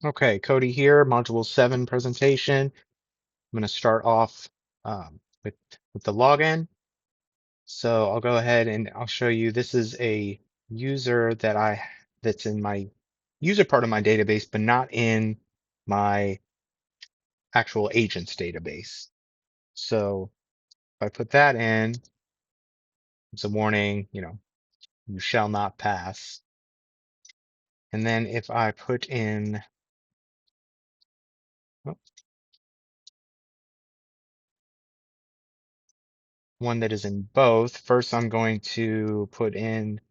Okay, Cody here, Module 7 presentation. I'm going to start off with the login. So I'll go ahead and I'll show you. This is a user that's in my user part of my database, but not in my actual agents database. So if I put that in, it's a warning, you shall not pass. And then if I put in, oh, one that is in both, first I'm going to put in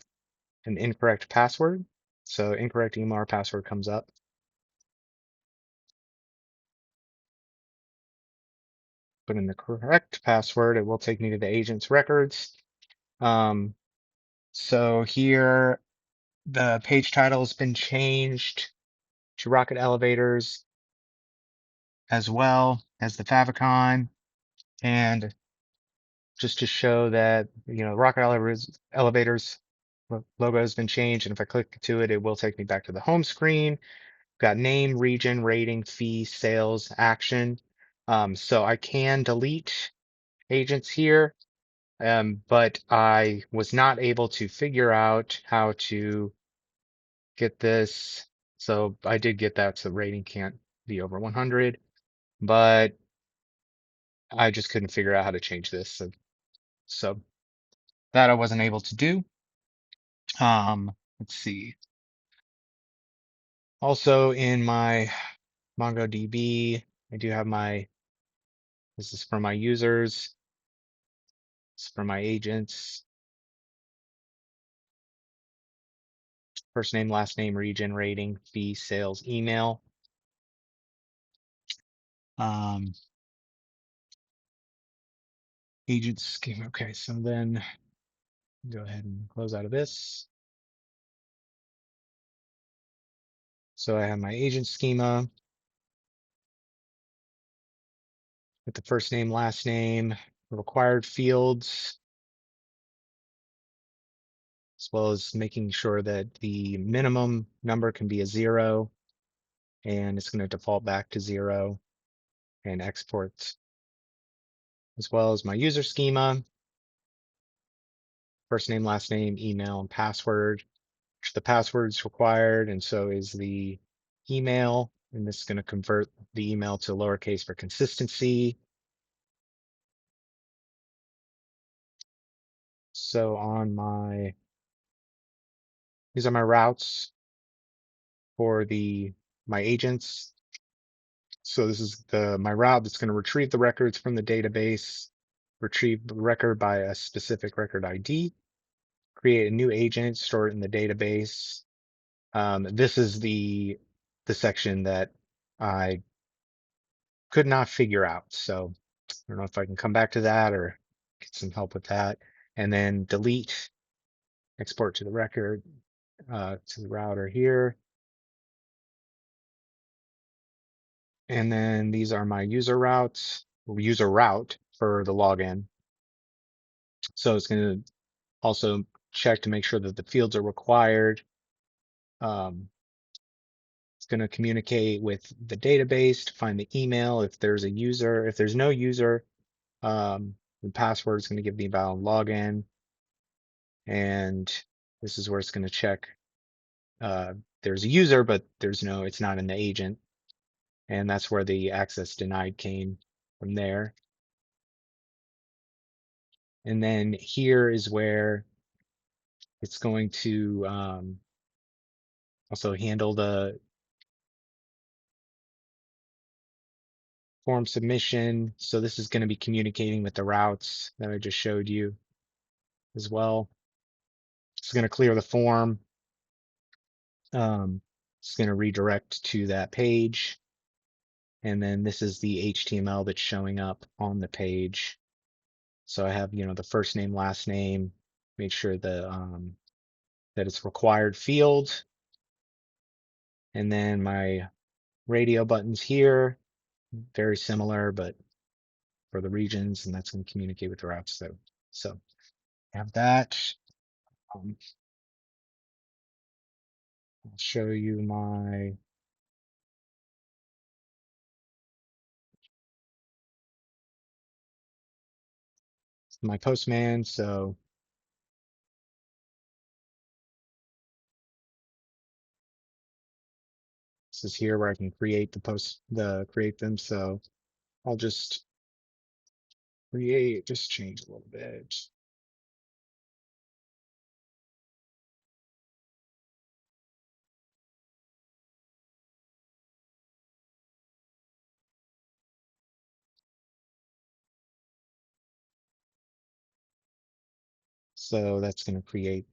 an incorrect password. So incorrect email or password comes up. Put in the correct password, it will take me to the agent's records. Um, so here, the page title has been changed to Rocket Elevators as well as the favicon. And just to show that, Rocket Elevators logo has been changed. And if I click to it, it will take me back to the home screen. Got name, region, rating, fee, sales, action. So I can delete agents here, but I was not able to figure out how to get this. So I did get that, so rating can't be over 100, but I just couldn't figure out how to change this. So that I wasn't able to do. Let's see. Also in my MongoDB, I do have this is for my users, it's for my agents, first name, last name, region, rating, fee, sales, email. Um, agent schema. Okay, so then go ahead and close out of this. So I have my agent schema with the first name, last name, required fields, as well as making sure that the minimum number can be a 0, and it's going to default back to 0, and export, as well as my user schema, first name, last name, email, and password. The password's required, and so is the email. And this is going to convert the email to lowercase for consistency. So these are my routes for my agents. So this is my route that's going to retrieve the records from the database, retrieve the record by a specific record ID, create a new agent, store it in the database. This is the section that I could not figure out. So I don't know if I can come back to that or get some help with that. And then delete, export to the record, to the router here. And then these are my user routes, user route for the login. So it's going to also check to make sure that the fields are required. Um, it's going to communicate with the database to find the email. If there's a user, if there's no user, the password is going to give the invalid login. And this is where it's going to check. There's a user, but it's not in the agent. And that's where the access denied came from there. And then here is where it's going to also handle the form submission. So this is going to be communicating with the routes that I just showed you as well. It's going to clear the form. It's going to redirect to that page. And then this is the HTML that's showing up on the page. So I have, the first name, last name, make sure that it's required field. And then my radio buttons here, very similar, but for the regions, and that's going to communicate with the routes. So have that. Um, I'll show you my my Postman. So this is here where I can create create them. So I'll just just change a little bit. So that's going to create,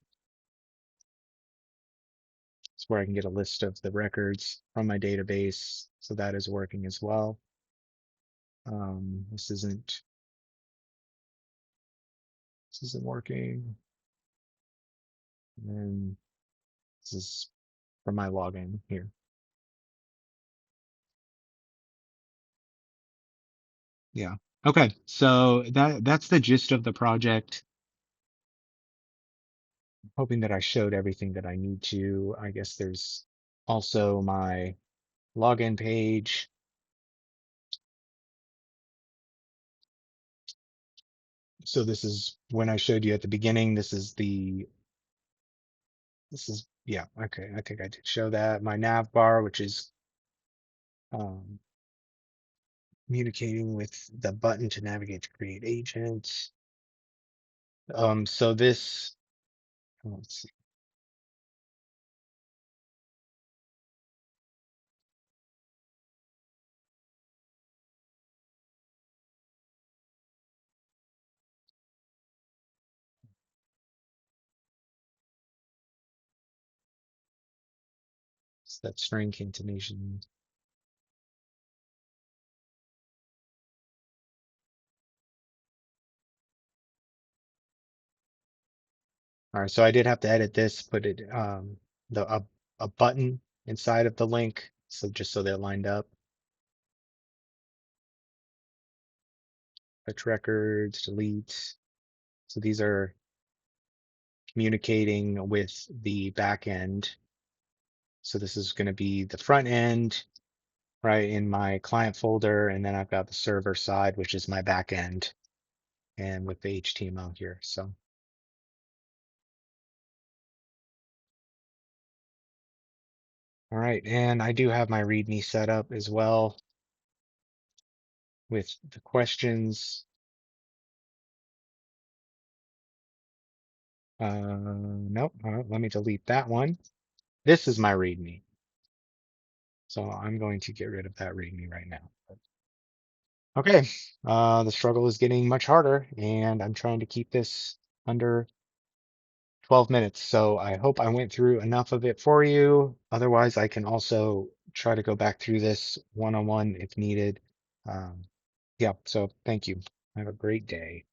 it's where I can get a list of the records from my database. So that is working as well. This isn't working. And this is for my login here. Yeah. Okay. So that's the gist of the project. Hoping that I showed everything that I need to. I guess there's also my login page. So this is when I showed you at the beginning. Yeah, okay. I think I did show that. My nav bar, which is um, communicating with the button to navigate to create agent. So this, let's see, it's that string intonation. All right, so I did have to edit this, put it the a button inside of the link, so just so they're lined up. Fetch records, delete. So these are communicating with the back end. So this is going to be the front end, right, in my client folder, and then I've got the server side, which is my back end, and with the HTML here. So, all right, and I do have my README set up as well with the questions. Nope, let me delete that one. This is my README. So I'm going to get rid of that README right now. Okay, the struggle is getting much harder, and I'm trying to keep this under 12 minutes. So I hope I went through enough of it for you. Otherwise, I can also try to go back through this one-on-one if needed. Um, yeah, so thank you. Have a great day.